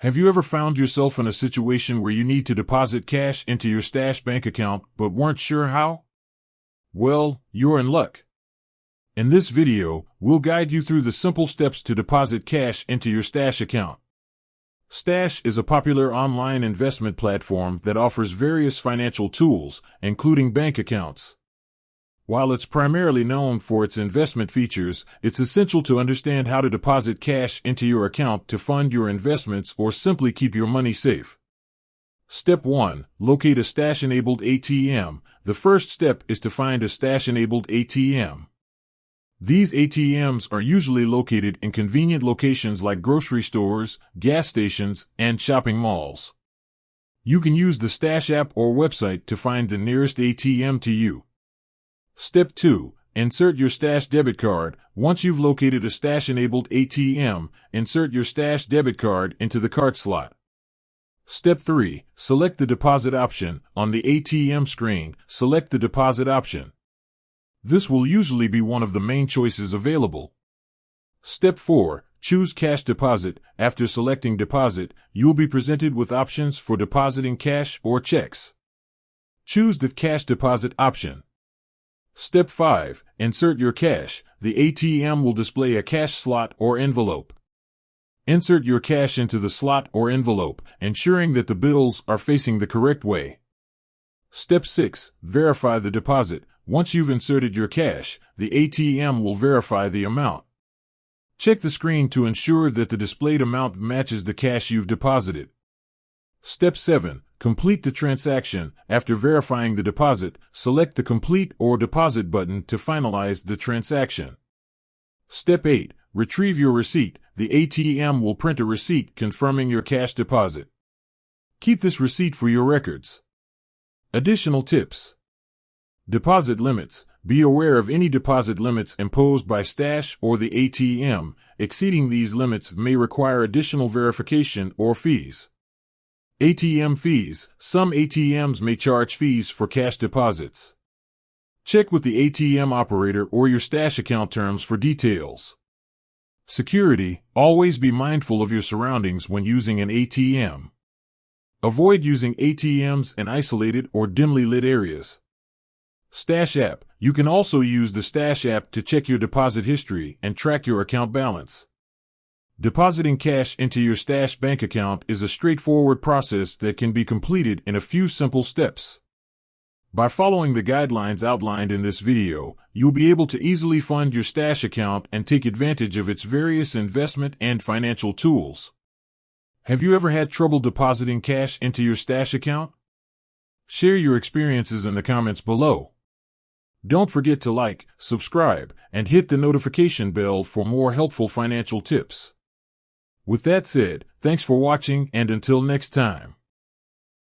Have you ever found yourself in a situation where you need to deposit cash into your stash bank account but weren't sure how? Well, you're in luck. In this video, we'll guide you through the simple steps to deposit cash into your stash account. Stash is a popular online investment platform that offers various financial tools, including bank accounts. While it's primarily known for its investment features, it's essential to understand how to deposit cash into your account to fund your investments or simply keep your money safe. Step 1. Locate a Stash-enabled ATM. The first step is to find a Stash-enabled ATM. These ATMs are usually located in convenient locations like grocery stores, gas stations, and shopping malls. You can use the Stash app or website to find the nearest ATM to you. Step 2. Insert your Stash debit card. Once you've located a Stash-enabled ATM, insert your Stash debit card into the card slot. Step 3. Select the deposit option. On the ATM screen, select the deposit option. This will usually be one of the main choices available. Step 4. Choose cash deposit. After selecting deposit, you'll be presented with options for depositing cash or checks. Choose the cash deposit option. Step 5. Insert your cash. The ATM will display a cash slot or envelope. Insert your cash into the slot or envelope, ensuring that the bills are facing the correct way. Step 6. Verify the deposit. Once you've inserted your cash, the ATM will verify the amount. Check the screen to ensure that the displayed amount matches the cash you've deposited. Step 7. Complete the transaction. After verifying the deposit, select the Complete or Deposit button to finalize the transaction. Step 8. Retrieve your receipt. The ATM will print a receipt confirming your cash deposit. Keep this receipt for your records. Additional tips. Deposit limits. Be aware of any deposit limits imposed by Stash or the ATM. Exceeding these limits may require additional verification or fees. ATM fees. Some ATMs may charge fees for cash deposits. Check with the ATM operator or your Stash account terms for details. Security. Always be mindful of your surroundings when using an ATM. Avoid using ATMs in isolated or dimly lit areas. Stash app. You can also use the Stash app to check your deposit history and track your account balance. Depositing cash into your Stash bank account is a straightforward process that can be completed in a few simple steps. By following the guidelines outlined in this video, you'll be able to easily fund your Stash account and take advantage of its various investment and financial tools. Have you ever had trouble depositing cash into your Stash account? Share your experiences in the comments below. Don't forget to like, subscribe, and hit the notification bell for more helpful financial tips. With that said, thanks for watching, and until next time.